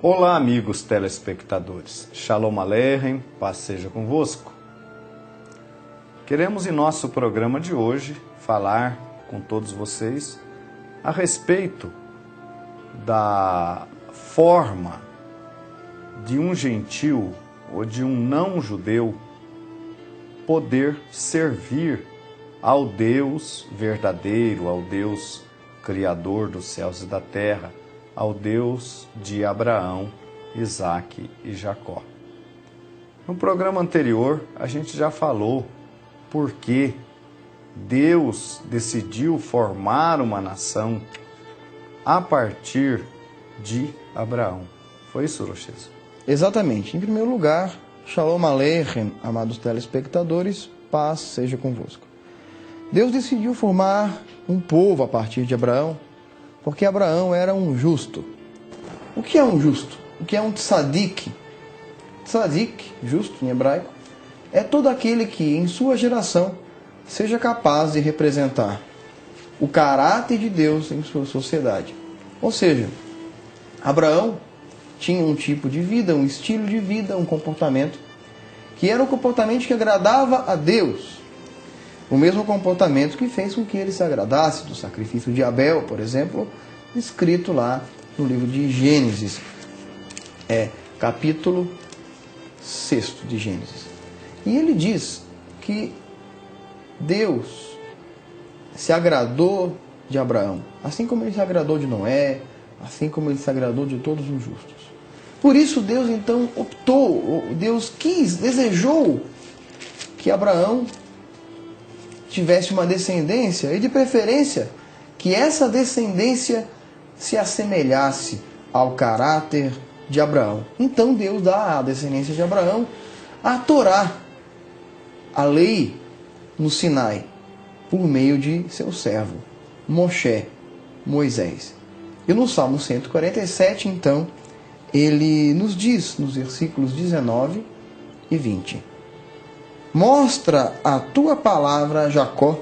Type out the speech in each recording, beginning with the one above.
Olá, amigos telespectadores. Shalom Aleichem, paz seja convosco. Queremos, em nosso programa de hoje, falar com todos vocês a respeito da forma de um gentil ou de um não-judeu poder servir ao Deus verdadeiro, ao Deus Criador dos céus e da terra, ao Deus de Abraão, Isaque e Jacó. No programa anterior, a gente já falou por que Deus decidiu formar uma nação a partir de Abraão. Foi isso, Roches? Exatamente. Em primeiro lugar, Shalom Aleichem, amados telespectadores, paz seja convosco. Deus decidiu formar um povo a partir de Abraão, porque Abraão era um justo. O que é um justo? O que é um tzadik? Tzadik, justo em hebraico, é todo aquele que, em sua geração, seja capaz de representar o caráter de Deus em sua sociedade. Ou seja, Abraão tinha um tipo de vida, um estilo de vida, um comportamento, que era um comportamento que agradava a Deus. O mesmo comportamento que fez com que ele se agradasse do sacrifício de Abel, por exemplo, escrito lá no livro de Gênesis, capítulo 6 de Gênesis. E ele diz que Deus se agradou de Abraão, assim como ele se agradou de Noé, assim como ele se agradou de todos os justos. Por isso Deus então Deus desejou que Abraão tivesse uma descendência, e de preferência que essa descendência se assemelhasse ao caráter de Abraão. Então Deus dá à descendência de Abraão a Torá, a lei no Sinai, por meio de seu servo, Moisés. E no Salmo 147, então, ele nos diz, nos versículos 19 e 20: mostra a tua palavra a Jacó,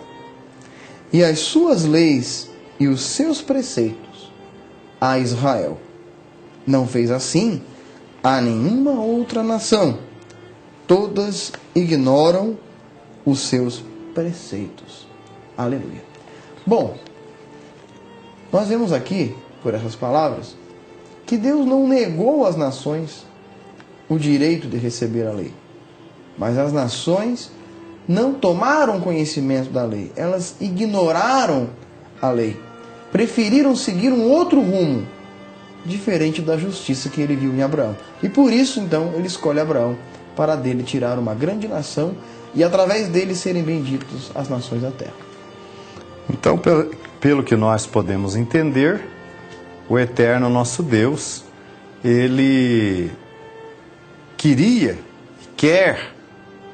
e as suas leis e os seus preceitos a Israel. Não fez assim a nenhuma outra nação. Todas ignoram os seus preceitos. Aleluia. Bom, nós vemos aqui, por essas palavras, que Deus não negou às nações o direito de receber a lei. Mas as nações não tomaram conhecimento da lei. Elas ignoraram a lei. Preferiram seguir um outro rumo, diferente da justiça que ele viu em Abraão. E por isso, então, ele escolhe Abraão para dele tirar uma grande nação e, através dele, serem benditos as nações da terra. Então, pelo que nós podemos entender, o eterno nosso Deus, ele quer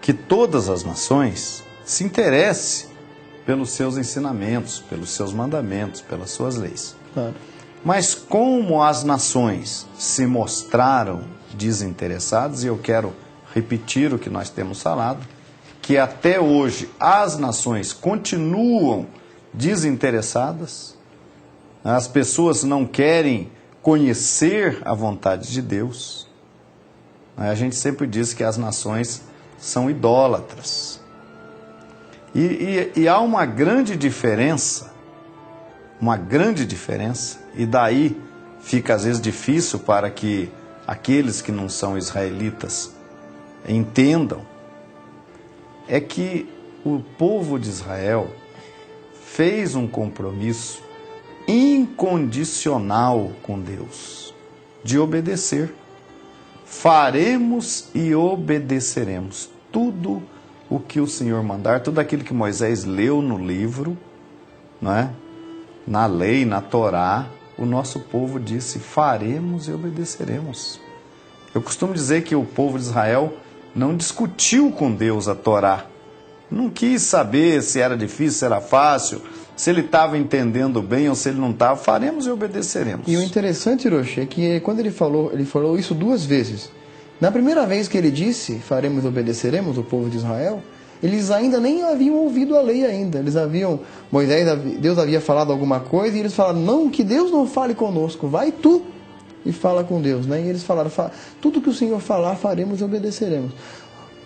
que todas as nações se interessem pelos seus ensinamentos, pelos seus mandamentos, pelas suas leis. Claro. Mas como as nações se mostraram desinteressadas, e eu quero repetir o que nós temos falado, que até hoje as nações continuam desinteressadas, as pessoas não querem conhecer a vontade de Deus. A gente sempre diz que as nações são idólatras. E há uma grande diferença, e daí fica às vezes difícil para que aqueles que não são israelitas entendam, é que o povo de Israel fez um compromisso incondicional com Deus, de obedecer. Faremos e obedeceremos tudo o que o Senhor mandar, tudo aquilo que Moisés leu no livro, não é? Na lei, na Torá, o nosso povo disse: faremos e obedeceremos. Eu costumo dizer que o povo de Israel não discutiu com Deus a Torá. Não quis saber se era difícil, se era fácil, se ele estava entendendo bem ou se ele não estava. Faremos e obedeceremos. E o interessante, Hiroshi, é que quando ele falou isso duas vezes. Na primeira vez que ele disse, faremos e obedeceremos, o povo de Israel, eles ainda nem haviam ouvido a lei ainda. Deus havia falado alguma coisa e eles falaram: não, que Deus não fale conosco, vai tu e fala com Deus, né? E eles falaram: tudo que o Senhor falar, faremos e obedeceremos.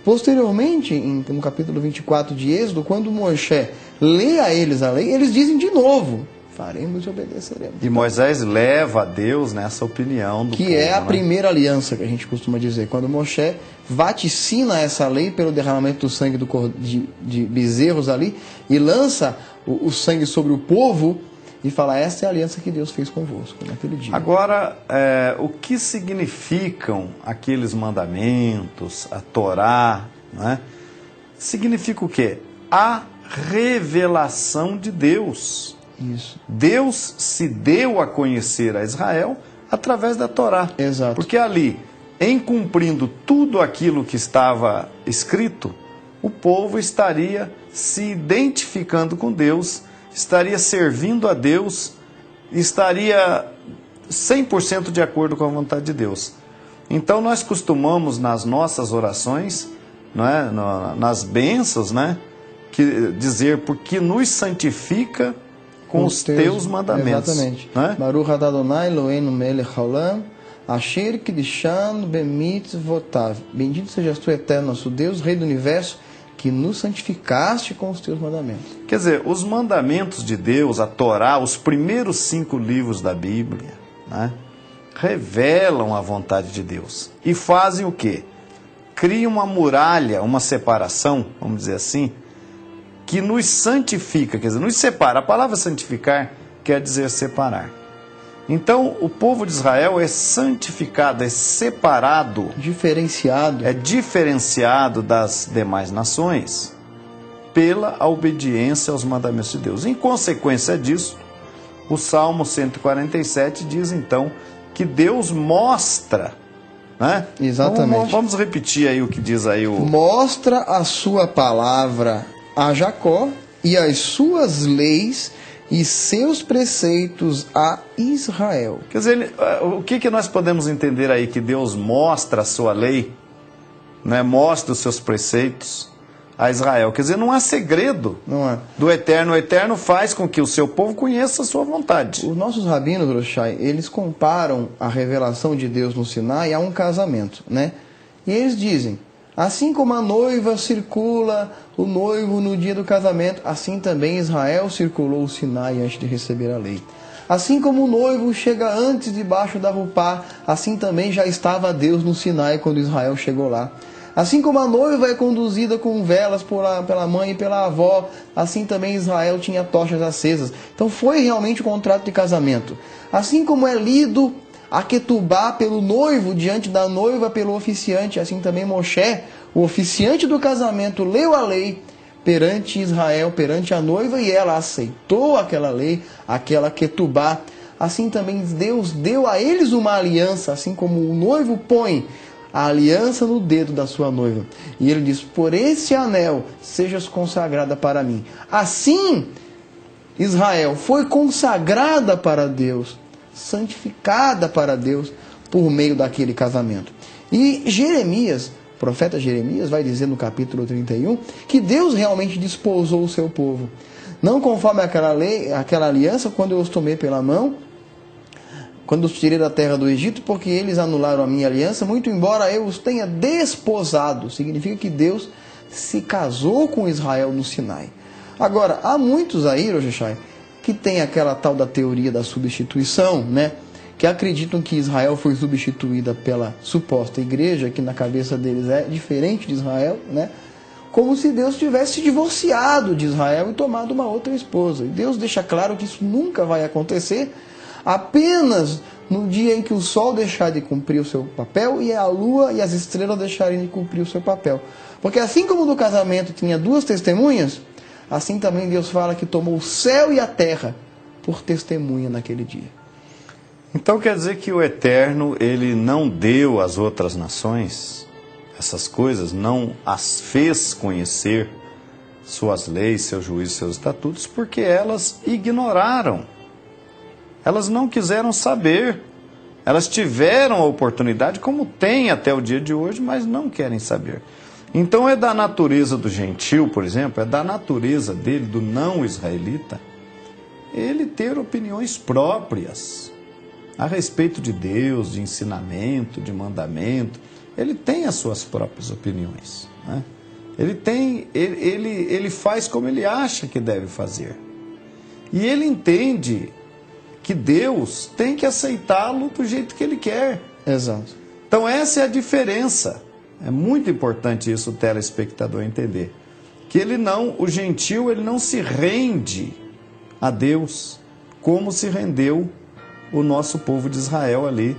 Posteriormente, no capítulo 24 de Êxodo, quando Moisés lê a eles a lei, eles dizem de novo: faremos e obedeceremos. E Moisés leva a Deus nessa opinião do povo, é a né? primeira aliança que a gente costuma dizer. Quando Moisés vaticina essa lei pelo derramamento do sangue de bezerros ali e lança o sangue sobre o povo e fala: essa é a aliança que Deus fez convosco naquele dia. Agora, o que significam aqueles mandamentos, a Torá, né? Significa o quê? A revelação de Deus. Isso. Deus se deu a conhecer a Israel através da Torá. Exato. Porque ali, em cumprindo tudo aquilo que estava escrito, o povo estaria se identificando com Deus, estaria servindo a Deus, estaria 100% de acordo com a vontade de Deus. Então nós costumamos nas nossas orações, não é? nas bênçãos, né? Dizer: porque nos santifica com os teus mandamentos. Exatamente. Né? Baruch Adonai Eloheinu melech haolam, asher kiddushanu bemitzvotav. Bendito sejas tu, eterno nosso Deus, Rei do Universo, que nos santificaste com os teus mandamentos. Quer dizer, os mandamentos de Deus, a Torá, os primeiros 5 livros da Bíblia, né, revelam a vontade de Deus. E fazem o quê? Criam uma muralha, uma separação, vamos dizer assim, que nos santifica, quer dizer, nos separa. A palavra santificar quer dizer separar. Então, o povo de Israel é santificado, é separado, diferenciado, é diferenciado das demais nações pela obediência aos mandamentos de Deus. Em consequência disso, o Salmo 147 diz então que Deus mostra, né? Exatamente. Vamos repetir aí o que diz aí o... Mostra a sua palavra a Jacó e as suas leis e seus preceitos a Israel. Quer dizer, o que nós podemos entender aí? Que Deus mostra a sua lei, né? Mostra os seus preceitos a Israel. Quer dizer, não há segredo do Eterno. O Eterno faz com que o seu povo conheça a sua vontade. Os nossos rabinos, Roshai, eles comparam a revelação de Deus no Sinai a um casamento, né? E eles dizem: assim como a noiva circula o noivo no dia do casamento, assim também Israel circulou o Sinai antes de receber a lei. Assim como o noivo chega antes debaixo da rupá, assim também já estava Deus no Sinai quando Israel chegou lá. Assim como a noiva é conduzida com velas pela mãe e pela avó, assim também Israel tinha tochas acesas. Então foi realmente um contrato de casamento. Assim como é lido a ketubá pelo noivo diante da noiva pelo oficiante, assim também Moshe, o oficiante do casamento, leu a lei perante Israel, perante a noiva, e ela aceitou aquela lei, aquela ketubá. Assim também Deus deu a eles uma aliança, assim como o noivo põe a aliança no dedo da sua noiva. E ele diz: por esse anel sejas consagrada para mim. Assim, Israel foi consagrada para Deus, santificada para Deus por meio daquele casamento. E Jeremias, o profeta Jeremias, vai dizer no capítulo 31 que Deus realmente desposou o seu povo. Não conforme aquela lei, aquela aliança, quando eu os tomei pela mão, quando os tirei da terra do Egito, porque eles anularam a minha aliança, muito embora eu os tenha desposado. Significa que Deus se casou com Israel no Sinai. Agora, há muitos aí, Roshai, que tem aquela tal da teoria da substituição, né? Que acreditam que Israel foi substituída pela suposta igreja, que na cabeça deles é diferente de Israel, né? Como se Deus tivesse se divorciado de Israel e tomado uma outra esposa. E Deus deixa claro que isso nunca vai acontecer, apenas no dia em que o sol deixar de cumprir o seu papel e a lua e as estrelas deixarem de cumprir o seu papel. Porque assim como no casamento tinha 2 testemunhas, assim também Deus fala que tomou o céu e a terra por testemunha naquele dia. Então quer dizer que o Eterno, ele não deu às outras nações essas coisas, não as fez conhecer suas leis, seus juízos, seus estatutos, porque elas ignoraram. Elas não quiseram saber. Elas tiveram a oportunidade, como tem até o dia de hoje, mas não querem saber. Então é da natureza do gentil, por exemplo, é da natureza dele, do não israelita, ele ter opiniões próprias a respeito de Deus, de ensinamento, de mandamento. Ele tem as suas próprias opiniões, né? Ele faz como ele acha que deve fazer. E ele entende que Deus tem que aceitá-lo do jeito que ele quer. Exato. Então essa é a diferença. É muito importante isso o telespectador entender. Que o gentil, ele não se rende a Deus como se rendeu o nosso povo de Israel ali,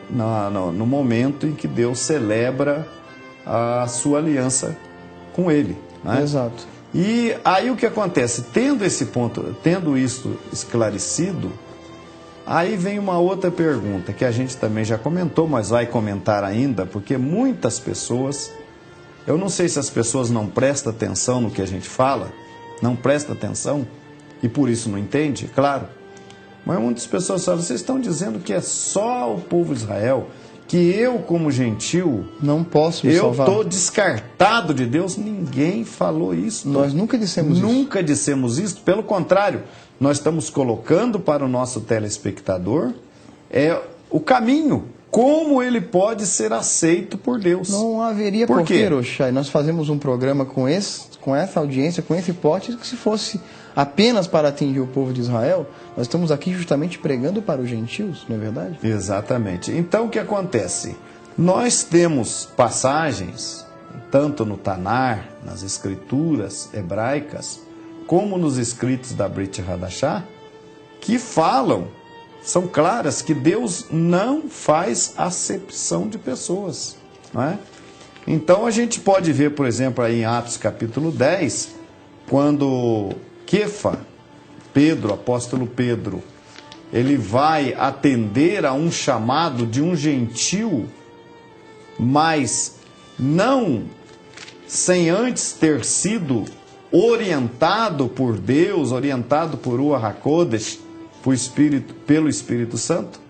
no momento em que Deus celebra a sua aliança com ele, né? Exato. E aí o que acontece? Tendo isso esclarecido, aí vem uma outra pergunta que a gente também já comentou, mas vai comentar ainda, porque muitas pessoas, eu não sei se as pessoas não prestam atenção no que a gente fala, não prestam atenção e por isso não entende, claro. Mas muitas pessoas falam, vocês estão dizendo que é só o povo de Israel, que eu como gentil não posso me salvar. Eu estou descartado de Deus. Ninguém falou isso. Nós nunca dissemos isso. Nunca dissemos isso. Pelo contrário, nós estamos colocando para o nosso telespectador o caminho, como ele pode ser aceito por Deus. Não haveria por quê? Oxai, nós fazemos um programa com essa audiência, com esse porte, que se fosse apenas para atingir o povo de Israel, nós estamos aqui justamente pregando para os gentios, não é verdade? Exatamente. Então o que acontece? Nós temos passagens, tanto no Tanar, nas escrituras hebraicas, como nos escritos da Brit Hadashah, que falam, são claras, que Deus não faz acepção de pessoas, não é? Então a gente pode ver, por exemplo, aí em Atos capítulo 10, quando Kefa, Pedro, apóstolo Pedro, ele vai atender a um chamado de um gentil, mas não sem antes ter sido orientado por Deus, orientado por Ruach HaKodesh, pelo Espírito Santo.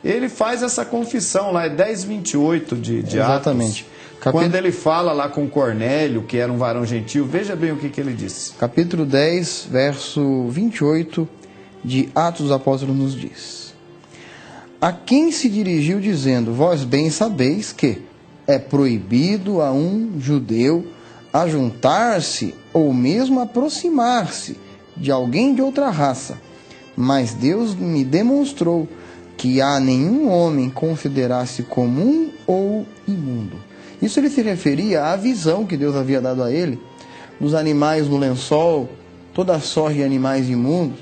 Ele faz essa confissão lá, é 10:28 de Exatamente. Atos. Quando ele fala lá com Cornélio, que era um varão gentil, veja bem o que ele disse. Capítulo 10, verso 28 de Atos dos Apóstolos nos diz: a quem se dirigiu dizendo, vós bem sabeis que é proibido a um judeu ajuntar-se ou mesmo aproximar-se de alguém de outra raça, mas Deus me demonstrou que a nenhum homem considerasse comum ou imundo. Isso ele se referia à visão que Deus havia dado a ele dos animais no lençol, toda a sorte de animais imundos,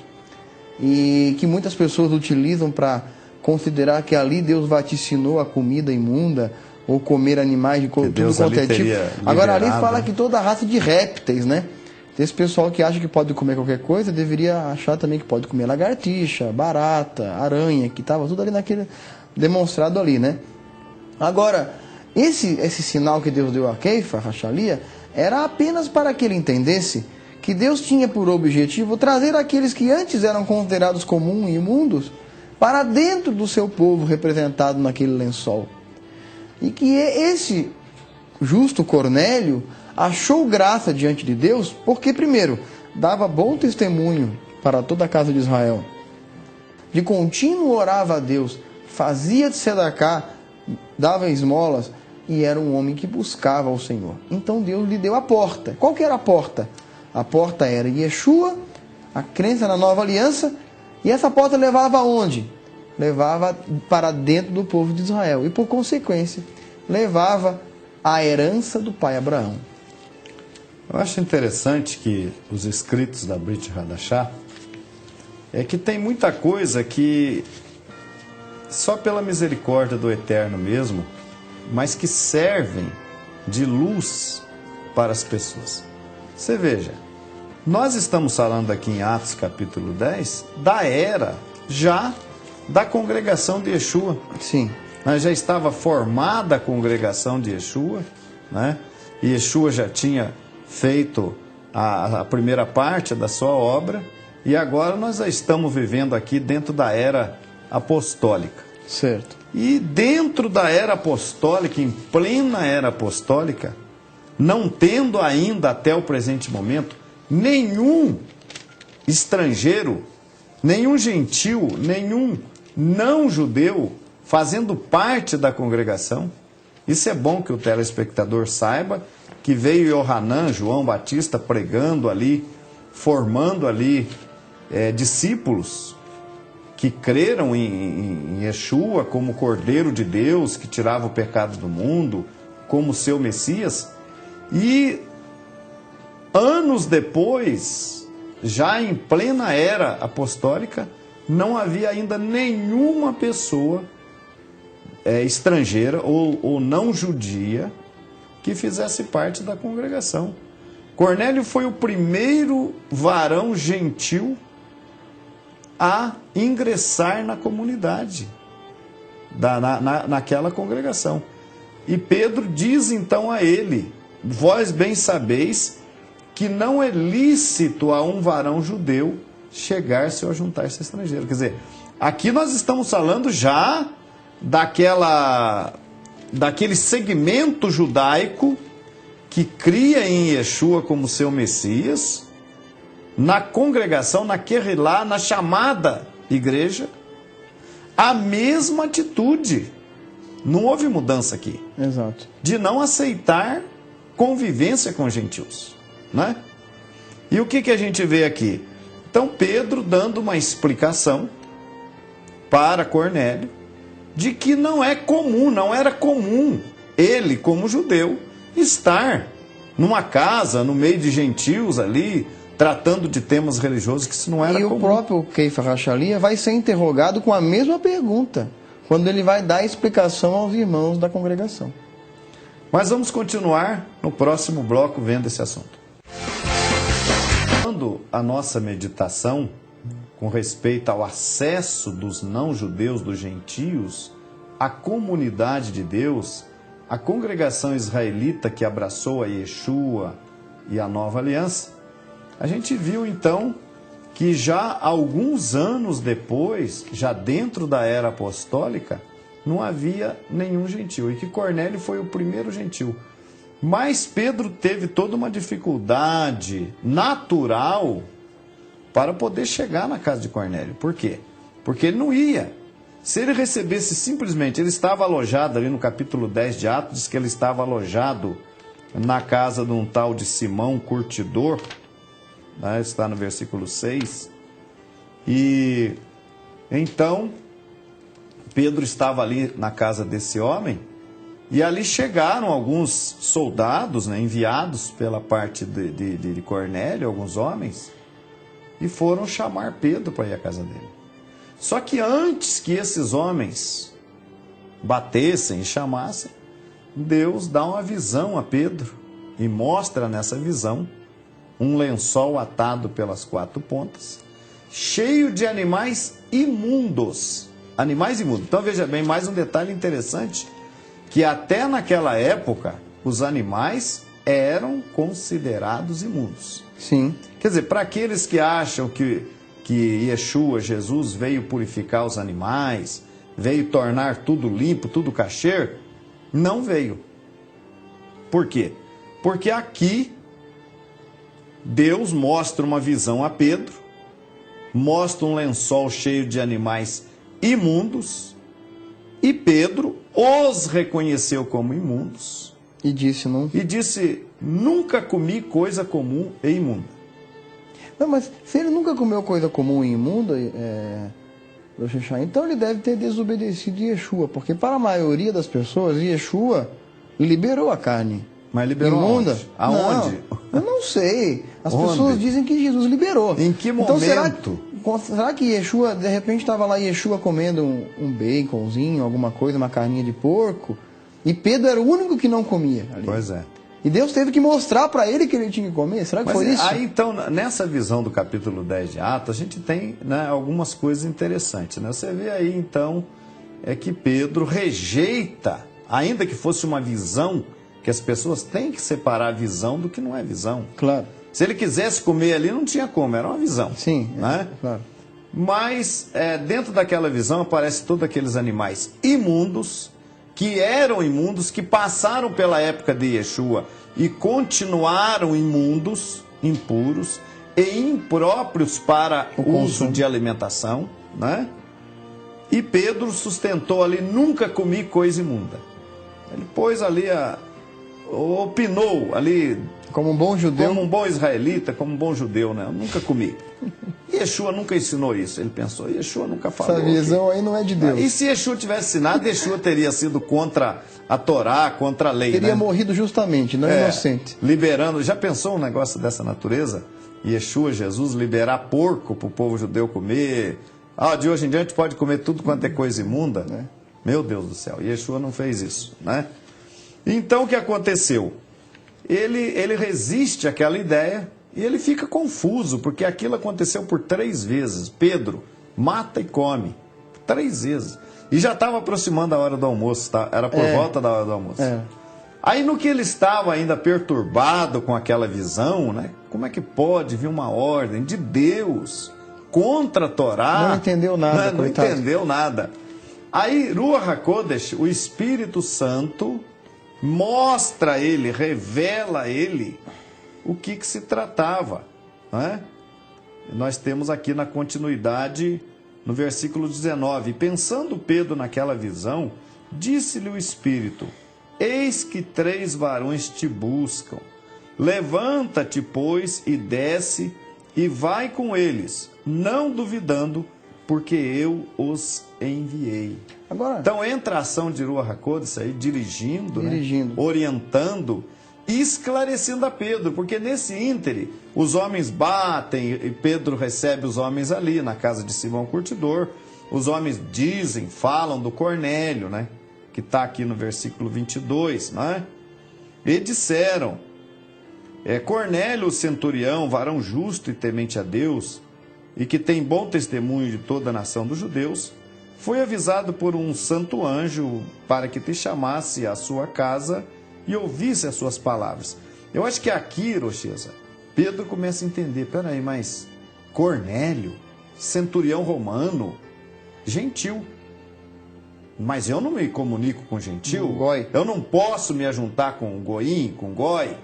e que muitas pessoas utilizam para considerar que ali Deus vaticinou a comida imunda, ou comer animais de tudo quanto é tipo. Agora ali fala que toda a raça de répteis, né? Esse pessoal que acha que pode comer qualquer coisa, deveria achar também que pode comer lagartixa, barata, aranha, que estava tudo ali naquele demonstrado ali, né? Agora, esse sinal que Deus deu a Keifa, a Rachalia, era apenas para que ele entendesse que Deus tinha por objetivo trazer aqueles que antes eram considerados comuns e imundos para dentro do seu povo representado naquele lençol. E que esse justo Cornélio achou graça diante de Deus, porque primeiro, dava bom testemunho para toda a casa de Israel. De contínuo orava a Deus, fazia de sedacá, dava esmolas, e era um homem que buscava ao Senhor. Então Deus lhe deu a porta. Qual que era a porta? A porta era Yeshua, a crença na nova aliança, e essa porta levava aonde? Levava para dentro do povo de Israel. E por consequência, levava a herança do pai Abraão. Eu acho interessante que os escritos da Brit Hadashah é que tem muita coisa que só pela misericórdia do Eterno mesmo, mas que servem de luz para as pessoas. Você veja, nós estamos falando aqui em Atos capítulo 10 da era já da congregação de Yeshua. Sim. Já estava formada a congregação de Yeshua, né? E Yeshua já tinha feito a primeira parte da sua obra, e agora nós já estamos vivendo aqui dentro da era apostólica. Certo. E dentro da era apostólica, em plena era apostólica, não tendo ainda até o presente momento nenhum estrangeiro, nenhum gentil, nenhum não judeu fazendo parte da congregação. Isso é bom que o telespectador saiba, que veio Yohanan, João Batista, pregando ali, formando ali discípulos que creram em Yeshua como Cordeiro de Deus, que tirava o pecado do mundo, como seu Messias. E anos depois, já em plena era apostólica, não havia ainda nenhuma pessoa estrangeira ou não judia que fizesse parte da congregação. Cornélio foi o primeiro varão gentil a ingressar na comunidade, naquela congregação. E Pedro diz então a ele: vós bem sabeis que não é lícito a um varão judeu chegar-se ou juntar-se a estrangeiro. Quer dizer, aqui nós estamos falando já daquele segmento judaico que cria em Yeshua como seu Messias, na congregação, na Querrilá, na chamada igreja, a mesma atitude. Não houve mudança aqui. Exato. De não aceitar convivência com gentios, né? E o que a gente vê aqui? Então Pedro dando uma explicação para Cornélio de que não é comum, não era comum ele, como judeu, estar numa casa, no meio de gentios ali, tratando de temas religiosos, que isso não era comum. E o próprio Keifa Rachalia vai ser interrogado com a mesma pergunta, quando ele vai dar explicação aos irmãos da congregação. Mas vamos continuar no próximo bloco vendo esse assunto. A nossa meditação com respeito ao acesso dos não-judeus, dos gentios, à comunidade de Deus, a congregação israelita que abraçou a Yeshua e a nova aliança, a gente viu então que já alguns anos depois, já dentro da era apostólica, não havia nenhum gentil, e que Cornélio foi o primeiro gentil. Mas Pedro teve toda uma dificuldade natural para poder chegar na casa de Cornélio. Por quê? Porque ele não ia. Se ele recebesse simplesmente, ele estava alojado ali no capítulo 10 de Atos, diz que ele estava alojado na casa de um tal de Simão Curtidor, né? Está no versículo 6. E então Pedro estava ali na casa desse homem, e ali chegaram alguns soldados, né, enviados pela parte de Cornélio, alguns homens, e foram chamar Pedro para ir à casa dele. Só que antes que esses homens batessem e chamassem, Deus dá uma visão a Pedro e mostra nessa visão um lençol atado pelas 4 pontas, cheio de animais imundos. Animais imundos. Então veja bem, mais um detalhe interessante, que até naquela época os animais eram considerados imundos. Sim. Quer dizer, para aqueles que acham que Yeshua, Jesus, veio purificar os animais, veio tornar tudo limpo, tudo kosher, não veio. Por quê? Porque aqui Deus mostra uma visão a Pedro, mostra um lençol cheio de animais imundos, e Pedro os reconheceu como imundos. E disse, nunca comi coisa comum e imunda. Não, mas se ele nunca comeu coisa comum e imunda, então ele deve ter desobedecido Yeshua, porque para a maioria das pessoas, Yeshua liberou a carne. Mas liberou imunda? Aonde? Não, eu não sei. As Onde? pessoas dizem que Jesus liberou. Em que momento? Então, será que Yeshua, de repente estava lá Yeshua comendo um baconzinho, alguma coisa, uma carninha de porco, e Pedro era o único que não comia ali? Pois é. E Deus teve que mostrar para ele que ele tinha que comer. Será que foi isso? Aí, então, nessa visão do capítulo 10 de Atos, a gente tem, né, algumas coisas interessantes. Né? Você vê aí, então, que Pedro rejeita, ainda que fosse uma visão, que as pessoas têm que separar a visão do que não é visão. Claro. Se ele quisesse comer ali, não tinha como, era uma visão. Sim, né? Claro. Mas, dentro daquela visão, aparecem todos aqueles animais imundos, que eram imundos, que passaram pela época de Yeshua e continuaram imundos, impuros e impróprios para o uso de alimentação, né? E Pedro sustentou ali, nunca comi coisa imunda. Ele pôs ali, opinou ali, como um bom judeu, como um bom israelita, como um bom judeu, né? Eu nunca comi. Yeshua nunca ensinou isso. Ele pensou, Yeshua nunca falou. Essa visão aí não é de Deus. E se Yeshua tivesse ensinado, Yeshua teria sido contra a Torá, contra a lei. Teria né? morrido justamente, não inocente. Liberando. Já pensou um negócio dessa natureza? Yeshua, Jesus, liberar porco para o povo judeu comer. De hoje em diante pode comer tudo quanto é coisa imunda. Meu Deus do céu. Yeshua não fez isso, né? Então o que aconteceu? Ele resiste àquela ideia e ele fica confuso, porque aquilo aconteceu por 3 vezes. Pedro mata e come 3 vezes. E já estava aproximando a hora do almoço, tá? Era por volta da hora do almoço. Aí no que ele estava ainda perturbado com aquela visão, né? Como é que pode vir uma ordem de Deus contra a Torá? Não entendeu nada, Não entendeu nada. Aí Ruach HaKodesh, o Espírito Santo, mostra a ele, revela a ele o que se tratava. Né? Nós temos aqui na continuidade, no versículo 19, pensando Pedro naquela visão, disse-lhe o Espírito, eis que 3 varões te buscam, levanta-te, pois, e desce, e vai com eles, não duvidando, porque eu os enviei. Agora, então entra a ação de Ruach HaKodesh aí, dirigindo. Né? Orientando e esclarecendo a Pedro, porque nesse íntere os homens batem e Pedro recebe os homens ali na casa de Simão Curtidor. Os homens dizem, falam do Cornélio, né? Que está aqui no versículo 22, né? E disseram, Cornélio, o centurião, varão justo e temente a Deus, e que tem bom testemunho de toda a nação dos judeus, foi avisado por um santo anjo para que te chamasse à sua casa e ouvisse as suas palavras. Eu acho que aqui, Rocheza, Pedro começa a entender, peraí, mas Cornélio, centurião romano, gentil, mas eu não me comunico com gentil, goi. Eu não posso me ajuntar com goim, com goi.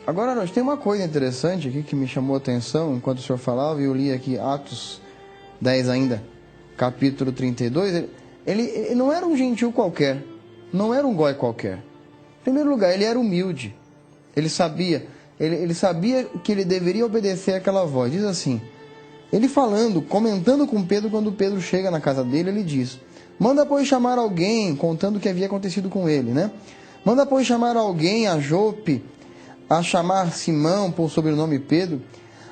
Agora, nós tem uma coisa interessante aqui que me chamou a atenção enquanto o senhor falava, e eu li aqui Atos 10 ainda, capítulo 32, ele não era um gentil qualquer, não era um goi qualquer. Em primeiro lugar, ele era humilde, ele sabia que ele deveria obedecer àquela voz. Diz assim, ele falando, comentando com Pedro, quando Pedro chega na casa dele, ele diz, manda pois chamar alguém, contando o que havia acontecido com ele, né? Manda pois chamar alguém a Jope, a chamar Simão, por sobrenome Pedro,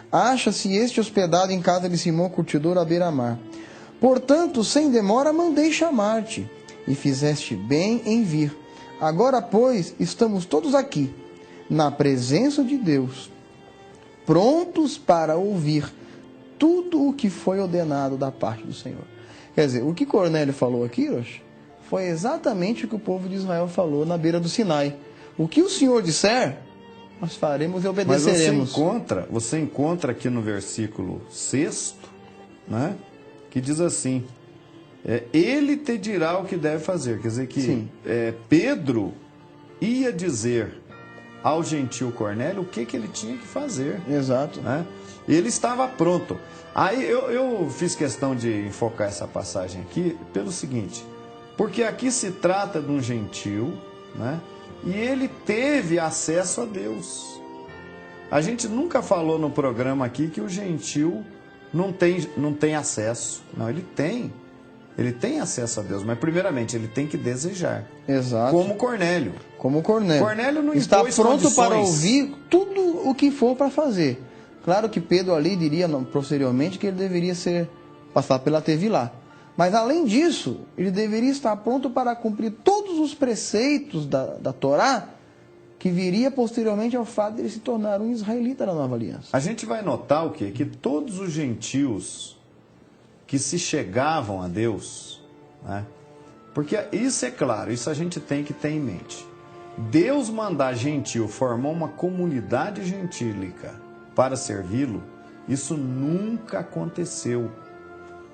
acha-se este hospedado em casa de Simão Curtidor à beira-mar. Portanto, sem demora, mandei chamar-te, e fizeste bem em vir. Agora, pois, estamos todos aqui, na presença de Deus, prontos para ouvir tudo o que foi ordenado da parte do Senhor. Quer dizer, o que Cornélio falou aqui, Rocha, foi exatamente o que o povo de Israel falou na beira do Sinai. O que o Senhor disser, nós faremos e obedeceremos. Mas você encontra aqui no versículo 6, né, que diz assim, ele te dirá o que deve fazer. Quer dizer que Pedro ia dizer ao gentil Cornélio o que ele tinha que fazer. Exato. Né? Ele estava pronto. Aí eu fiz questão de enfocar essa passagem aqui pelo seguinte, porque aqui se trata de um gentil, né? E ele teve acesso a Deus. A gente nunca falou no programa aqui que o gentil não tem acesso. Não, ele tem. Ele tem acesso a Deus, mas primeiramente ele tem que desejar. Exato. Como Cornélio. Como Cornélio. Cornélio não está impôs pronto condições. para ouvir tudo o que for para fazer. Claro que Pedro ali diria posteriormente que ele deveria passar pela Tevilá. Mas além disso, ele deveria estar pronto para cumprir todos os preceitos da Torá que viria posteriormente ao fato de ele se tornar um israelita na nova aliança. A gente vai notar o quê? Que todos os gentios que se chegavam a Deus, né? Porque isso é claro, isso a gente tem que ter em mente. Deus mandar gentio formar uma comunidade gentílica para servi-lo, isso nunca aconteceu.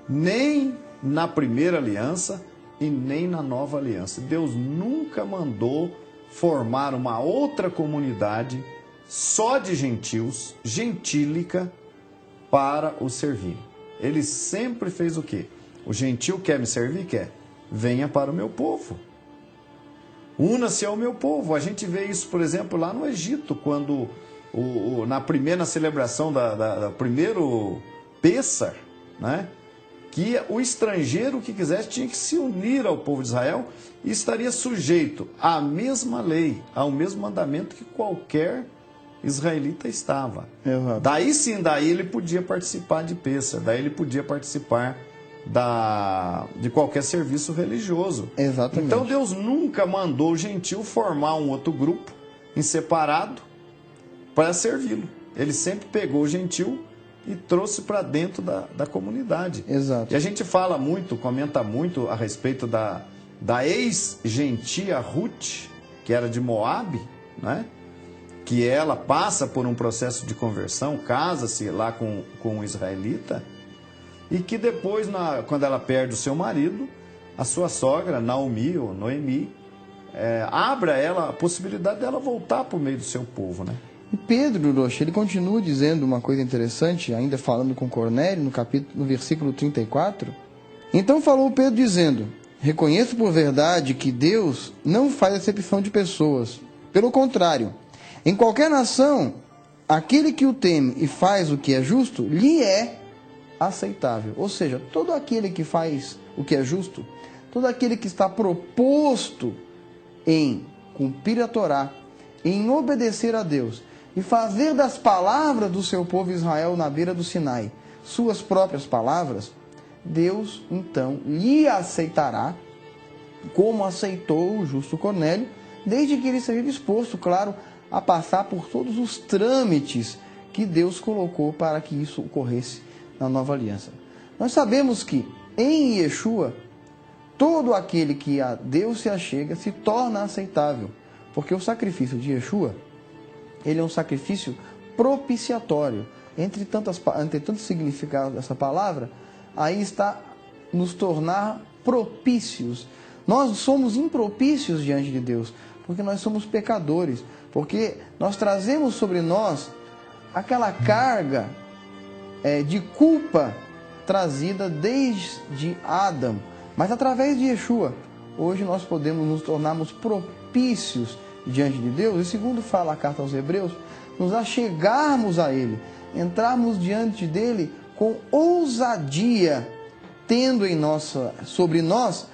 Nem na primeira aliança e nem na nova aliança. Deus nunca mandou formar uma outra comunidade só de gentios, gentílica, para o servir. Ele sempre fez o quê? O gentil quer me servir? Quer. Venha para o meu povo. Una-se ao meu povo. A gente vê isso, por exemplo, lá no Egito, quando na primeira celebração da primeiro Pêssar, né? Que o estrangeiro que quisesse tinha que se unir ao povo de Israel e estaria sujeito à mesma lei, ao mesmo mandamento que qualquer israelita estava. Exato. Daí sim, daí ele podia participar de Pêssar, daí ele podia participar de qualquer serviço religioso. Exatamente. Então Deus nunca mandou o gentil formar um outro grupo em separado para servi-lo. Ele sempre pegou o gentil e trouxe para dentro da comunidade. Exato. E a gente fala muito, comenta muito a respeito da ex-gentia Ruth, que era de Moabe, né? Que ela passa por um processo de conversão, casa-se lá com um israelita, e que depois, quando ela perde o seu marido, a sua sogra, Naomi, ou Noemi, abre a ela a possibilidade dela voltar para o meio do seu povo, né? E Pedro, Rocha, ele continua dizendo uma coisa interessante, ainda falando com Cornélio, no versículo 34. Então falou Pedro dizendo: reconheço por verdade que Deus não faz acepção de pessoas. Pelo contrário, em qualquer nação, aquele que o teme e faz o que é justo, lhe é aceitável. Ou seja, todo aquele que faz o que é justo, todo aquele que está proposto em cumprir a Torá, em obedecer a Deus e fazer das palavras do seu povo Israel na beira do Sinai suas próprias palavras, Deus então lhe aceitará, como aceitou o justo Cornélio, desde que ele seja disposto, claro, a passar por todos os trâmites que Deus colocou para que isso ocorresse na nova aliança. Nós sabemos que em Yeshua, todo aquele que a Deus se achega se torna aceitável, porque o sacrifício de Yeshua, ele é um sacrifício propiciatório. Entre tantos significados dessa palavra, aí está nos tornar propícios. Nós somos impropícios diante de Deus, porque nós somos pecadores, porque nós trazemos sobre nós aquela carga de culpa trazida desde Adão. Mas através de Yeshua, hoje nós podemos nos tornarmos propícios diante de Deus, e segundo fala a carta aos Hebreus, nos achegarmos a Ele, entrarmos diante dEle com ousadia, tendo sobre nós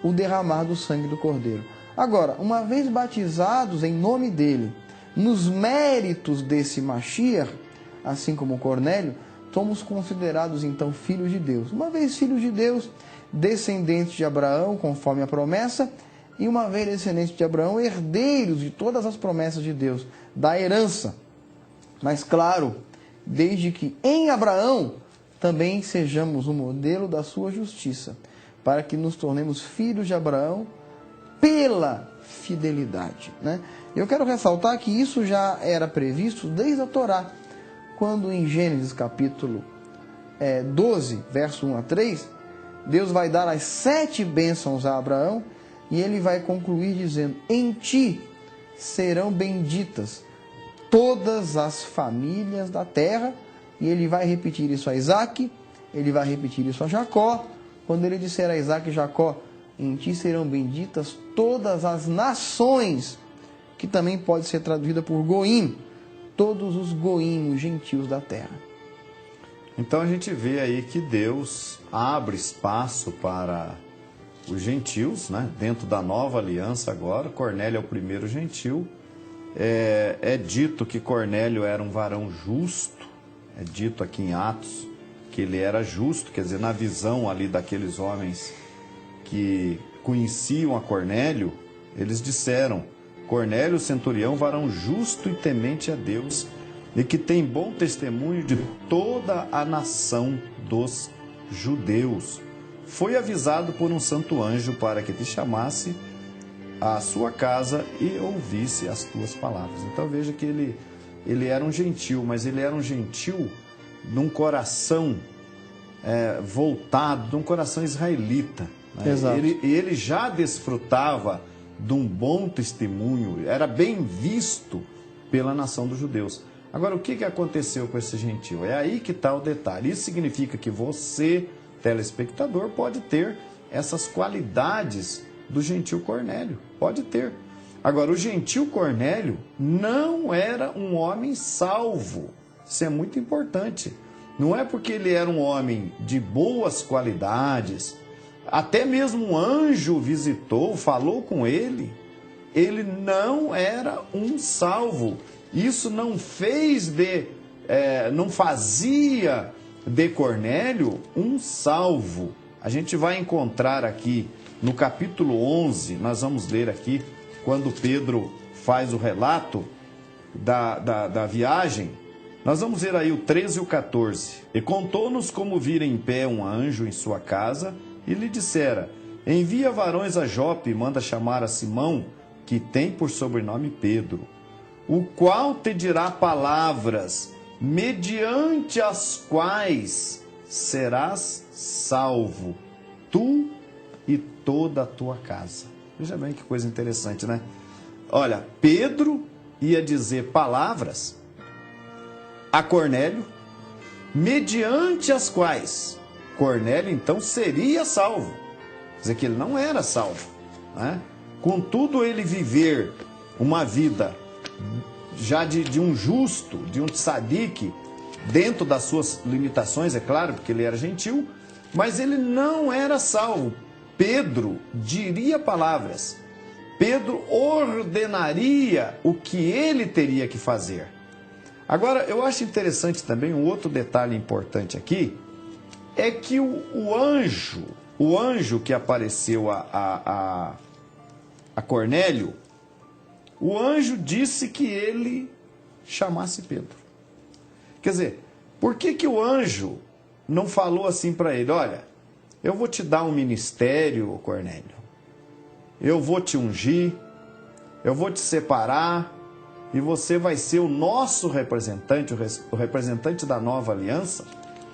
o derramar do sangue do Cordeiro. Agora, uma vez batizados em nome dEle, nos méritos desse Mashiach, assim como Cornélio, somos considerados então filhos de Deus. Uma vez filhos de Deus, descendentes de Abraão, conforme a promessa, e uma vez descendentes de Abraão, herdeiros de todas as promessas de Deus, da herança. Mas claro, desde que em Abraão também sejamos o modelo da sua justiça, para que nos tornemos filhos de Abraão pela fidelidade, né? Eu quero ressaltar que isso já era previsto desde a Torá, quando em Gênesis capítulo 12, verso 1 a 3, Deus vai dar as 7 bênçãos a Abraão, e ele vai concluir dizendo: em ti serão benditas todas as famílias da terra. E ele vai repetir isso a Isaac, ele vai repetir isso a Jacó. Quando ele disser a Isaac e Jacó: em ti serão benditas todas as nações, que também pode ser traduzida por Goim, todos os Goim, os gentios da terra. Então a gente vê aí que Deus abre espaço para os gentios, né? Dentro da nova aliança agora. Cornélio é o primeiro gentil. É dito que Cornélio era um varão justo, é dito aqui em Atos que ele era justo, quer dizer, na visão ali daqueles homens que conheciam a Cornélio, eles disseram: Cornélio, centurião, varão justo e temente a Deus, e que tem bom testemunho de toda a nação dos judeus. Foi avisado por um santo anjo para que te chamasse à sua casa e ouvisse as tuas palavras. Então veja que ele era um gentil, mas ele era um gentil num coração voltado, num coração israelita. Né? Exato. Ele já desfrutava de um bom testemunho, era bem visto pela nação dos judeus. Agora, o que aconteceu com esse gentil? É aí que está o detalhe. Isso significa que você, telespectador, pode ter essas qualidades do gentil Cornélio. Pode ter. Agora, o gentil Cornélio não era um homem salvo. Isso é muito importante. Não é porque ele era um homem de boas qualidades, até mesmo um anjo o visitou, falou com ele, ele não era um salvo. Isso não fazia de Cornélio um salvo. A gente vai encontrar aqui no capítulo 11, nós vamos ler aqui, quando Pedro faz o relato da viagem, nós vamos ver aí o 13 e o 14. E contou-nos como vira em pé um anjo em sua casa, e lhe dissera: envia varões a Jope e manda chamar a Simão, que tem por sobrenome Pedro, o qual te dirá palavras, mediante as quais serás salvo, tu e toda a tua casa. Veja bem que coisa interessante, né? Olha, Pedro ia dizer palavras a Cornélio, mediante as quais Cornélio, então, seria salvo. Quer dizer que ele não era salvo, né? Contudo, ele viver uma vida já de um justo, de um tzadik, dentro das suas limitações, é claro, porque ele era gentil, mas ele não era salvo. Pedro diria palavras. Pedro ordenaria o que ele teria que fazer. Agora, eu acho interessante também um outro detalhe importante aqui, é que o anjo que apareceu a Cornélio, o anjo disse que ele chamasse Pedro. Quer dizer, por que o anjo não falou assim para ele: olha, eu vou te dar um ministério, Cornélio, eu vou te ungir, eu vou te separar, e você vai ser o nosso representante, o representante da nova aliança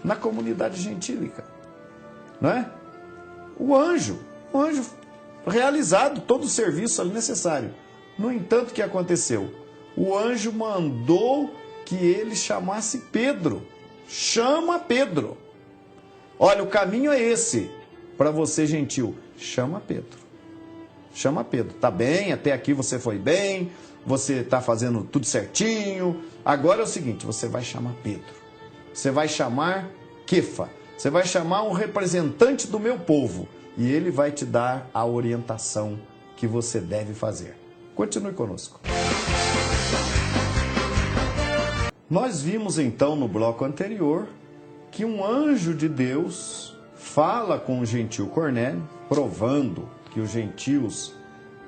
na comunidade gentílica, não é? O anjo realizado todo o serviço ali necessário. No entanto, o que aconteceu? O anjo mandou que ele chamasse Pedro. Chama Pedro. Olha, o caminho é esse para você, gentil. Chama Pedro. Chama Pedro. Tá bem, até aqui você foi bem, você está fazendo tudo certinho. Agora é o seguinte, você vai chamar Pedro. Você vai chamar Kefa. Você vai chamar um representante do meu povo. E ele vai te dar a orientação que você deve fazer. Continue conosco. Nós vimos então no bloco anterior que um anjo de Deus fala com o gentil Cornélio, provando que os gentios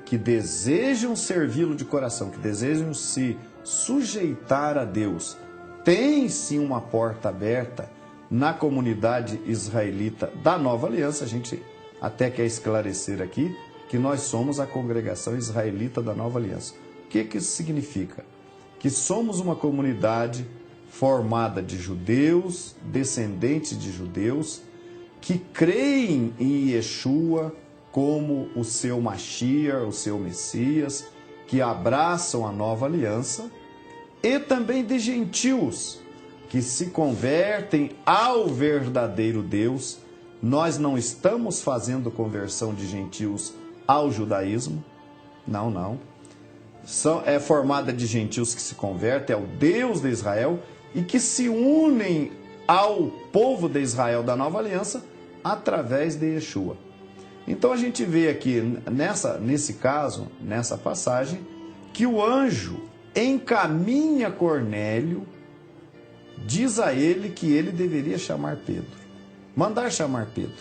que desejam servi-lo de coração, que desejam se sujeitar a Deus, têm sim uma porta aberta na comunidade israelita da Nova Aliança. A gente até quer esclarecer aqui que nós somos a congregação israelita da Nova Aliança. O que isso significa? Que somos uma comunidade formada de judeus, descendentes de judeus, que creem em Yeshua como o seu Mashiach, o seu Messias, que abraçam a nova aliança, e também de gentios, que se convertem ao verdadeiro Deus. Nós não estamos fazendo conversão de gentios ao judaísmo, não. É formada de gentios que se convertem ao Deus de Israel e que se unem ao povo de Israel da nova aliança através de Yeshua. Então a gente vê aqui, nesse caso, nessa passagem, que o anjo encaminha Cornélio, diz a ele que ele deveria chamar Pedro, mandar chamar Pedro.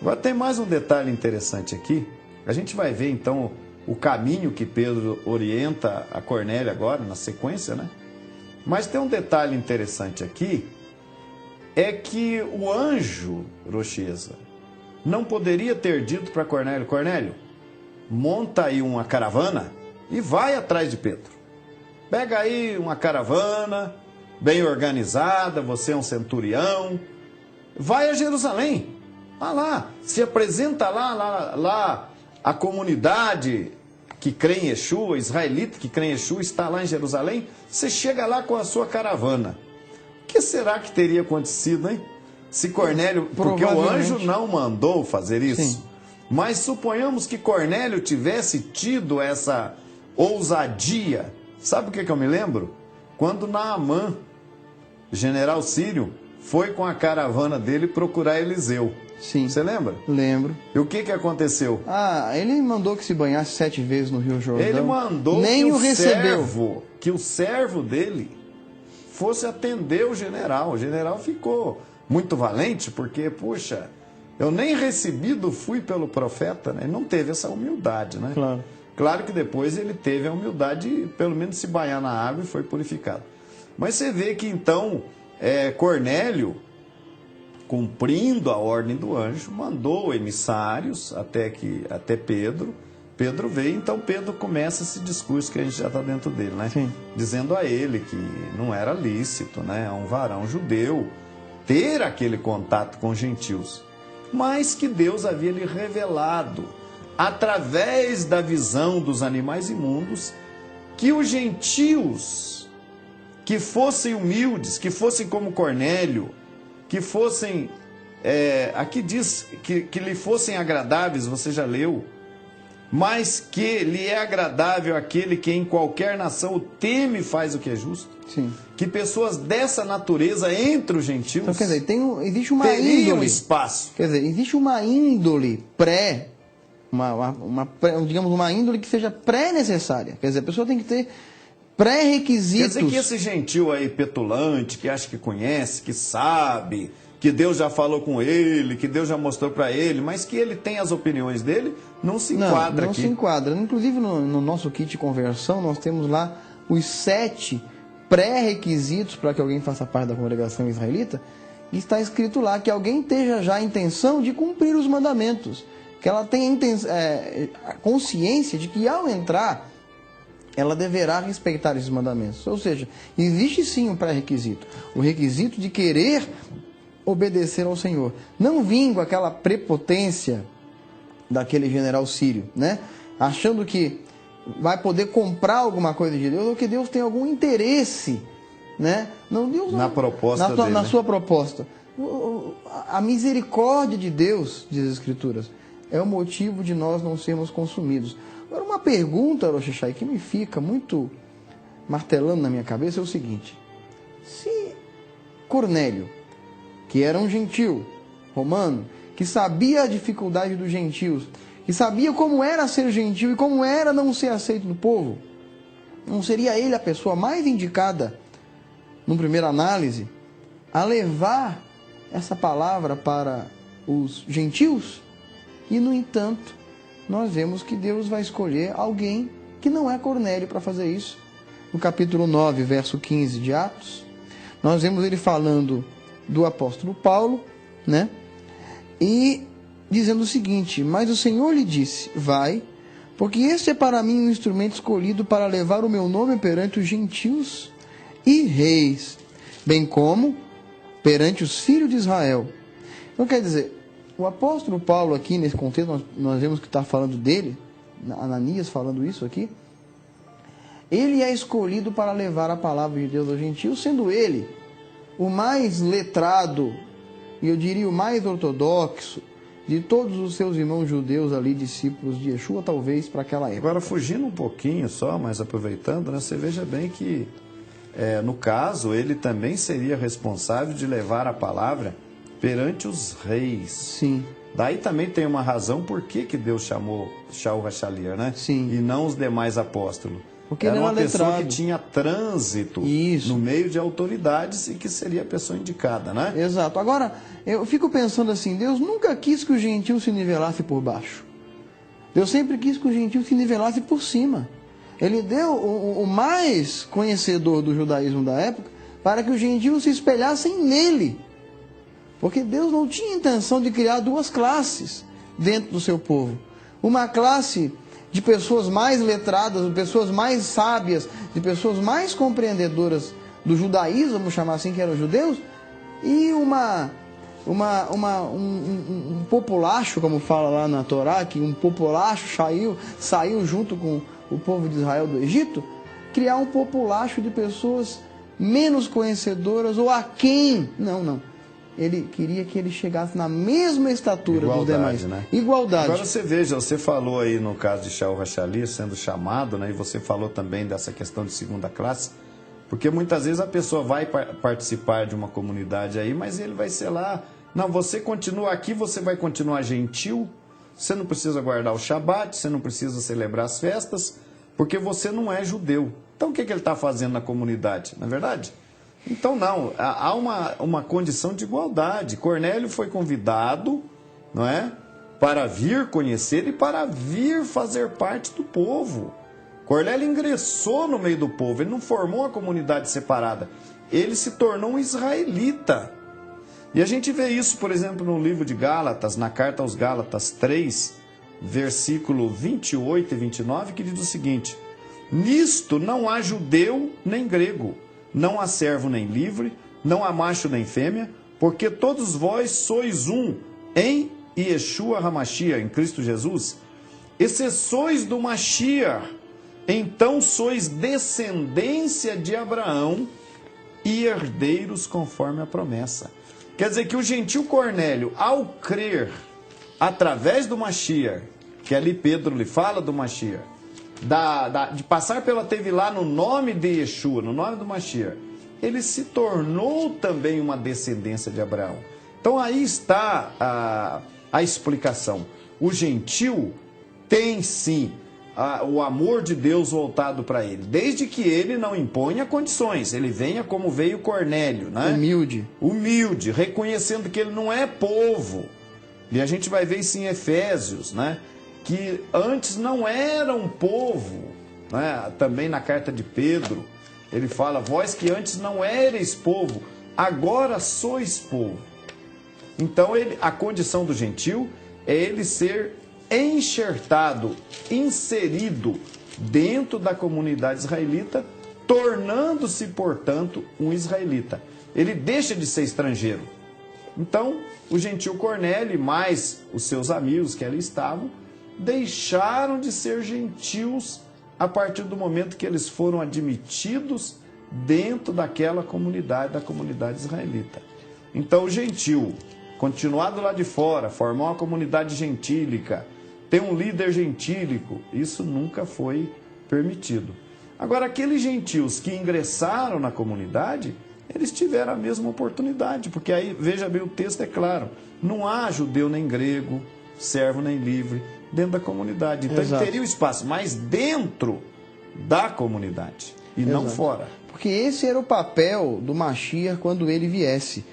Agora tem mais um detalhe interessante aqui. A gente vai ver então o caminho que Pedro orienta a Cornélio agora, na sequência, né? Mas tem um detalhe interessante aqui, é que o anjo, Rocheza, não poderia ter dito para Cornélio, Cornélio, monta aí uma caravana e vai atrás de Pedro. Pega aí uma caravana bem organizada, você é um centurião, vai a Jerusalém, vai lá, se apresenta lá a comunidade que crê em Yeshua, israelita que crê em Yeshua, está lá em Jerusalém, você chega lá com a sua caravana. O que será que teria acontecido, hein? Se Cornélio, porque o anjo não mandou fazer isso, sim, mas suponhamos que Cornélio tivesse tido essa ousadia. Sabe o que eu me lembro? Quando Naamã, general sírio, foi com a caravana dele procurar Eliseu. Sim. Você lembra? Lembro. E o que aconteceu? Ele mandou que se banhasse 7 vezes no Rio Jordão. Ele mandou nem o recebeu. Que o servo dele fosse atender o general. O general ficou muito valente, porque, puxa, eu nem recebido fui pelo profeta, né? Ele não teve essa humildade, né? Claro. Claro que depois ele teve a humildade de, pelo menos, se banhar na água e foi purificado. Mas você vê que, então, Cornélio, cumprindo a ordem do anjo, mandou emissários até Pedro. Pedro veio, então Pedro começa esse discurso que a gente já está dentro dele, né? Sim. Dizendo a ele que não era lícito, né, a um varão judeu ter aquele contato com gentios, mas que Deus havia lhe revelado, através da visão dos animais imundos, que os gentios, que fossem humildes, que fossem como Cornélio, que fossem, aqui diz que lhe fossem agradáveis, você já leu, mas que lhe é agradável aquele que em qualquer nação o teme e faz o que é justo. Sim. Que pessoas dessa natureza entre os gentios, então, quer dizer, existe uma teriam índole, espaço. Quer dizer, existe uma índole digamos, uma índole que seja pré-necessária. Quer dizer, a pessoa tem que ter pré-requisitos. Quer dizer que esse gentil aí petulante, que acha que conhece, que sabe, que Deus já falou com ele, que Deus já mostrou para ele, mas que ele tem as opiniões dele, não se enquadra aqui. Não se enquadra. Inclusive, no nosso kit de conversão, nós temos lá os 7 pré-requisitos para que alguém faça parte da congregação israelita, e está escrito lá que alguém esteja já a intenção de cumprir os mandamentos, que ela tenha a consciência de que ao entrar, ela deverá respeitar esses mandamentos. Ou seja, existe sim um pré-requisito, o requisito de querer obedecer ao Senhor. Não vindo aquela prepotência daquele general sírio, né? Achando que vai poder comprar alguma coisa de Deus, ou que Deus tem algum interesse, né? Não, Deus na proposta dele, na sua proposta. A misericórdia de Deus, diz as Escrituras, é o motivo de nós não sermos consumidos. Agora, uma pergunta, Rosh Hashanah, que me fica muito martelando na minha cabeça é o seguinte: se Cornélio, que era um gentil romano, que sabia a dificuldade dos gentios, que sabia como era ser gentil e como era não ser aceito do povo, não seria ele a pessoa mais indicada, numa primeira análise, a levar essa palavra para os gentios? E, no entanto, nós vemos que Deus vai escolher alguém que não é Cornélio para fazer isso. No capítulo 9, verso 15 de Atos, nós vemos ele falando do apóstolo Paulo, né? E dizendo o seguinte: mas o Senhor lhe disse, vai, porque este é para mim um instrumento escolhido para levar o meu nome perante os gentios e reis, bem como perante os filhos de Israel. Então, quer dizer, o apóstolo Paulo aqui, nesse contexto, nós vemos que está falando dele, Ananias falando isso aqui, ele é escolhido para levar a palavra de Deus aos gentios, sendo ele o mais letrado, e eu diria o mais ortodoxo, de todos os seus irmãos judeus ali, discípulos de Yeshua, talvez, para aquela época. Agora, fugindo um pouquinho só, mas aproveitando, né, você veja bem que, no caso, ele também seria responsável de levar a palavra perante os reis. Sim. Daí também tem uma razão por que Deus chamou Shaul HaShaliach, né? Sim. E não os demais apóstolos. Porque era ele uma pessoa letrado, que tinha trânsito no meio de autoridades e que seria a pessoa indicada, né? Exato. Agora, eu fico pensando assim, Deus nunca quis que o gentil se nivelasse por baixo. Deus sempre quis que o gentio se nivelasse por cima. Ele deu o mais conhecedor do judaísmo da época para que os gentios se espelhassem nele. Porque Deus não tinha intenção de criar duas classes dentro do seu povo. Uma classe de pessoas mais letradas, de pessoas mais sábias, de pessoas mais compreendedoras do judaísmo, vamos chamar assim, que eram os judeus, e um populacho, como fala lá na Torá, que um populacho saiu junto com o povo de Israel do Egito, criar um populacho de pessoas menos conhecedoras ou aquém. Não. Ele queria que ele chegasse na mesma estatura dos demais. Né? Igualdade. Agora você veja, você falou aí no caso de Shaul Rachali sendo chamado, né? E você falou também dessa questão de segunda classe, porque muitas vezes a pessoa vai participar de uma comunidade aí, mas ele vai ser lá, não, você continua aqui, você vai continuar gentil, você não precisa guardar o Shabat, você não precisa celebrar as festas, porque você não é judeu. Então o que ele está fazendo na comunidade? Não é verdade? Então não, há uma condição de igualdade. Cornélio foi convidado, não é, para vir conhecer e para vir fazer parte do povo. Cornélio ingressou no meio do povo, ele não formou uma comunidade separada, ele se tornou um israelita. E a gente vê isso, por exemplo, no livro de Gálatas, na carta aos Gálatas 3, versículo 28 e 29, que diz o seguinte: nisto não há judeu nem grego, não há servo nem livre, não há macho nem fêmea, porque todos vós sois um em Yeshua HaMashiach, em Cristo Jesus. E se sois do Mashiach, então sois descendência de Abraão e herdeiros conforme a promessa. Quer dizer que o gentil Cornélio, ao crer através do Mashiach, que ali Pedro lhe fala do Mashiach, de passar pela Tevilá no nome de Yeshua, no nome do Mashiach, ele se tornou também uma descendência de Abraão. Então aí está a explicação. O gentil tem sim o amor de Deus voltado para ele, desde que ele não imponha condições, ele venha como veio Cornélio, né? Humilde, reconhecendo que ele não é povo. E a gente vai ver isso em Efésios, né? Que antes não era um povo, né? Também na carta de Pedro, ele fala, vós que antes não erais povo, agora sois povo. Então a condição do gentil é ele ser enxertado, inserido dentro da comunidade israelita, tornando-se, portanto, um israelita. Ele deixa de ser estrangeiro. Então, o gentil Cornélio, mais os seus amigos que ali estavam, deixaram de ser gentios a partir do momento que eles foram admitidos dentro daquela comunidade, da comunidade israelita. Então, o gentil, continuar do lado de fora, formar uma comunidade gentílica, ter um líder gentílico, isso nunca foi permitido. Agora, aqueles gentios que ingressaram na comunidade, eles tiveram a mesma oportunidade, porque aí, veja bem, o texto é claro, não há judeu nem grego, servo nem livre, dentro da comunidade. Então, ele teria o espaço, mas dentro da comunidade, e não fora. Porque esse era o papel do Mashiach quando ele viesse.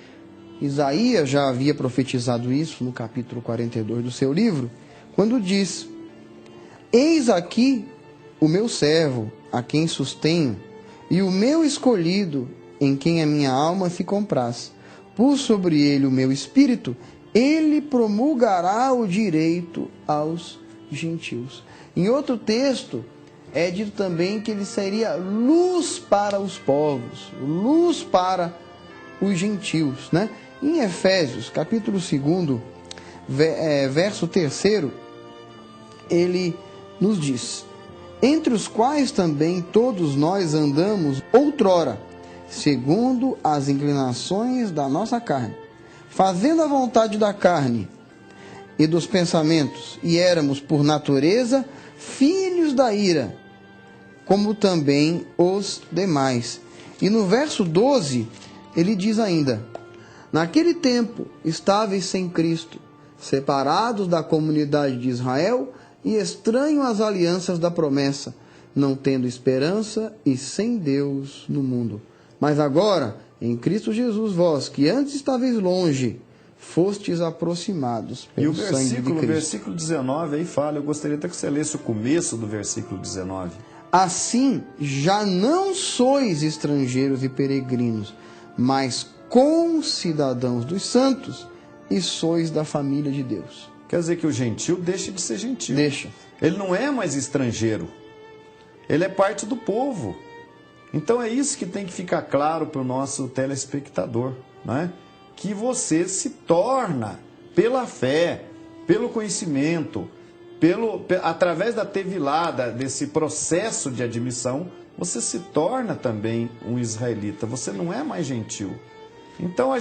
Isaías já havia profetizado isso no capítulo 42 do seu livro, quando diz: eis aqui o meu servo, a quem sustenho, e o meu escolhido, em quem a minha alma se compraz. Pus sobre ele o meu espírito, ele promulgará o direito aos gentios. Em outro texto, é dito também que ele seria luz para os povos, luz para os gentios, né? Em Efésios, capítulo 2, verso 3, ele nos diz: entre os quais também todos nós andamos outrora, segundo as inclinações da nossa carne, fazendo a vontade da carne e dos pensamentos, e éramos por natureza filhos da ira, como também os demais. E no verso 12, ele diz ainda: naquele tempo estáveis sem Cristo, separados da comunidade de Israel e estranhos às alianças da promessa, não tendo esperança e sem Deus no mundo. Mas agora, em Cristo Jesus, vós, que antes estáveis longe, fostes aproximados E o pelo sangue de Cristo. versículo 19 aí fala, eu gostaria até que você lesse o começo do versículo 19. Assim, já não sois estrangeiros e peregrinos, mas concidadãos dos santos, e sois da família de Deus. Quer dizer que o gentil deixa de ser gentil. Deixa. Ele não é mais estrangeiro. Ele é parte do povo. Então é isso que tem que ficar claro para o nosso telespectador, né? Que você se torna, pela fé, pelo conhecimento, através da tevilada, desse processo de admissão, você se torna também um israelita. Você não é mais gentil. Então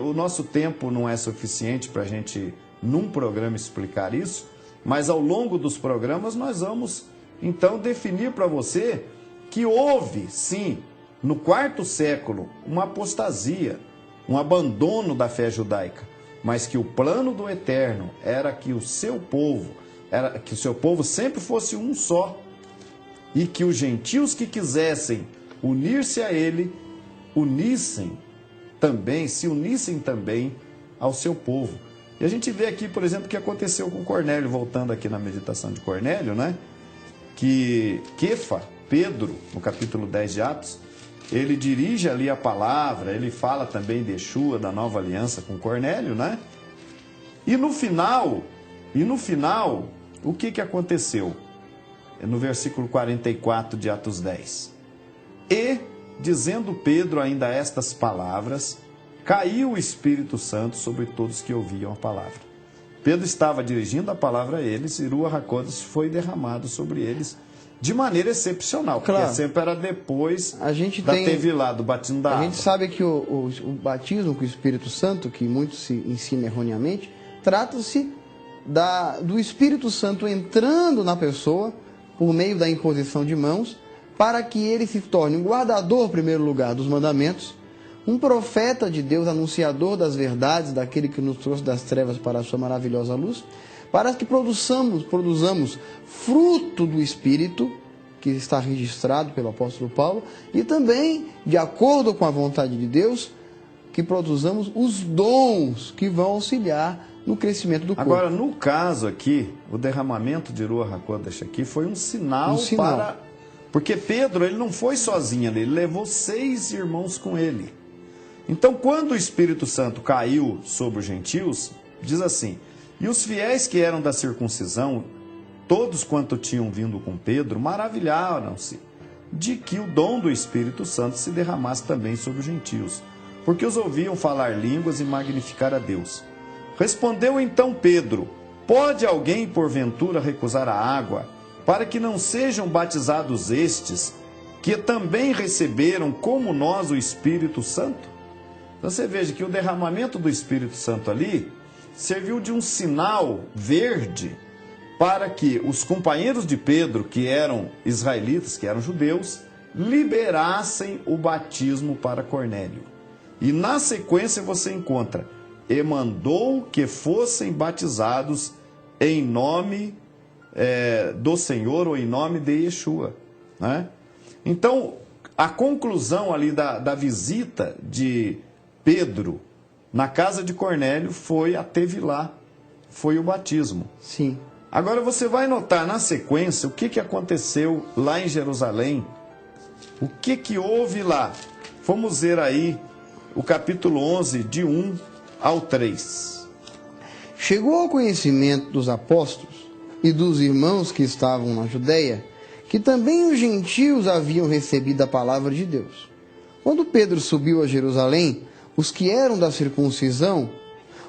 o nosso tempo não é suficiente para a gente, num programa, explicar isso, mas ao longo dos programas nós vamos, então, definir para você que houve, sim, no quarto século, uma apostasia, um abandono da fé judaica, mas que o plano do Eterno era que o seu povo sempre fosse um só, e que os gentios que quisessem unir-se a ele, se unissem também ao seu povo. E a gente vê aqui, por exemplo, o que aconteceu com Cornélio, voltando aqui na meditação de Cornélio, né? Que Kefa, Pedro, no capítulo 10 de Atos, ele dirige ali a palavra, ele fala também de Yeshua, da nova aliança com Cornélio, né? E no final, o que aconteceu? No versículo 44 de Atos 10. E, dizendo Pedro ainda estas palavras, caiu o Espírito Santo sobre todos que ouviam a palavra. Pedro estava dirigindo a palavra a eles e Ruach HaKodesh foi derramado sobre eles de maneira excepcional, claro. Porque sempre era depois da tevilá, do batismo da água. A gente sabe que o batismo com o Espírito Santo, que muitos se ensinam erroneamente, trata-se do Espírito Santo entrando na pessoa por meio da imposição de mãos, para que ele se torne um guardador, em primeiro lugar, dos mandamentos, um profeta de Deus, anunciador das verdades, daquele que nos trouxe das trevas para a sua maravilhosa luz, para que produzamos fruto do Espírito, que está registrado pelo apóstolo Paulo, e também, de acordo com a vontade de Deus, que produzamos os dons que vão auxiliar no crescimento do corpo. Agora, no caso aqui, o derramamento de Ruach HaKodesh aqui foi um sinal para... Porque Pedro, ele não foi sozinho ali, ele levou 6 irmãos com ele. Então, quando o Espírito Santo caiu sobre os gentios, diz assim, e os fiéis que eram da circuncisão, todos quanto tinham vindo com Pedro, maravilharam-se de que o dom do Espírito Santo se derramasse também sobre os gentios, porque os ouviam falar línguas e magnificar a Deus. Respondeu então Pedro, pode alguém porventura recusar a água, para que não sejam batizados estes, que também receberam como nós o Espírito Santo? Então você veja que o derramamento do Espírito Santo ali serviu de um sinal verde para que os companheiros de Pedro, que eram israelitas, que eram judeus, liberassem o batismo para Cornélio. E na sequência você encontra, e mandou que fossem batizados em nome do Senhor ou em nome de Yeshua, né? Então, a conclusão ali da visita de Pedro na casa de Cornélio foi a tevilá, foi o batismo. Sim. Agora você vai notar na sequência o que aconteceu lá em Jerusalém, o que houve lá. Vamos ver aí o capítulo 11, de 1 ao 3. Chegou ao conhecimento dos apóstolos e dos irmãos que estavam na Judéia, que também os gentios haviam recebido a palavra de Deus. Quando Pedro subiu a Jerusalém, os que eram da circuncisão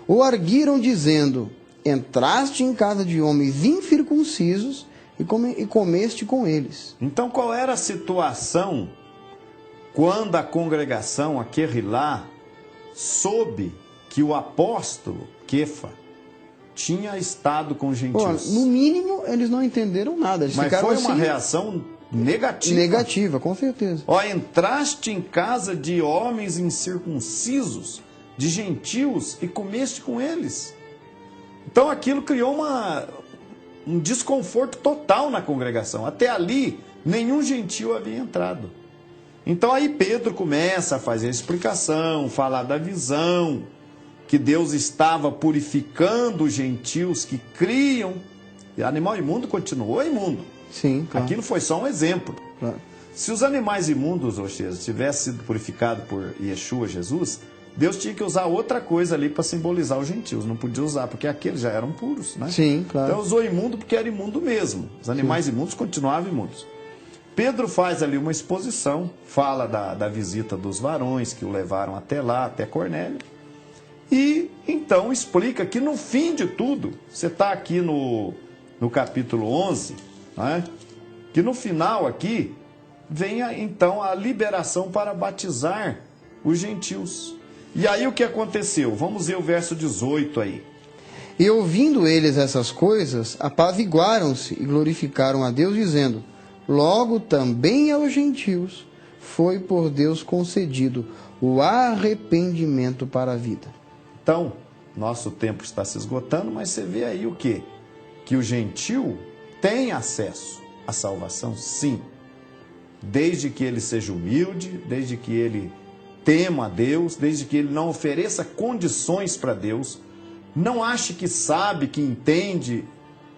o arguiram dizendo, entraste em casa de homens incircuncisos e comeste com eles. Então qual era a situação quando a congregação, a Querrilá, soube que o apóstolo Kefa tinha estado com gentios? No mínimo, eles não entenderam nada. Eles Mas foi uma reação negativa. Negativa, com certeza. Entraste em casa de homens incircuncisos, de gentios, e comeste com eles. Então aquilo criou um desconforto total na congregação. Até ali, nenhum gentio havia entrado. Então aí Pedro começa a fazer a explicação, falar da visão, que Deus estava purificando os gentios que criam. E animal imundo continuou imundo. Sim, claro. Aquilo foi só um exemplo. Claro. Se os animais imundos, tivessem sido purificados por Yeshua, Jesus, Deus tinha que usar outra coisa ali para simbolizar os gentios. Não podia usar, porque aqueles já eram puros, né? Sim, claro. Então usou imundo porque era imundo mesmo. Os animais imundos continuavam imundos. Pedro faz ali uma exposição, fala da visita dos varões que o levaram até lá, até Cornélio. E então explica que no fim de tudo, você está aqui no capítulo 11, né? Que no final aqui vem então a liberação para batizar os gentios. E aí o que aconteceu? Vamos ver o verso 18 aí. E ouvindo eles essas coisas, apaziguaram-se e glorificaram a Deus, dizendo: logo também aos gentios foi por Deus concedido o arrependimento para a vida. Então, nosso tempo está se esgotando, mas você vê aí o quê? Que o gentil tem acesso à salvação, sim. Desde que ele seja humilde, desde que ele tema a Deus, desde que ele não ofereça condições para Deus, não ache que sabe, que entende,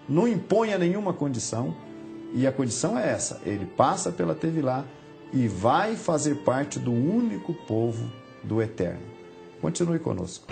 não imponha nenhuma condição. E a condição é essa: ele passa pela Tevilá e vai fazer parte do único povo do Eterno. Continue conosco.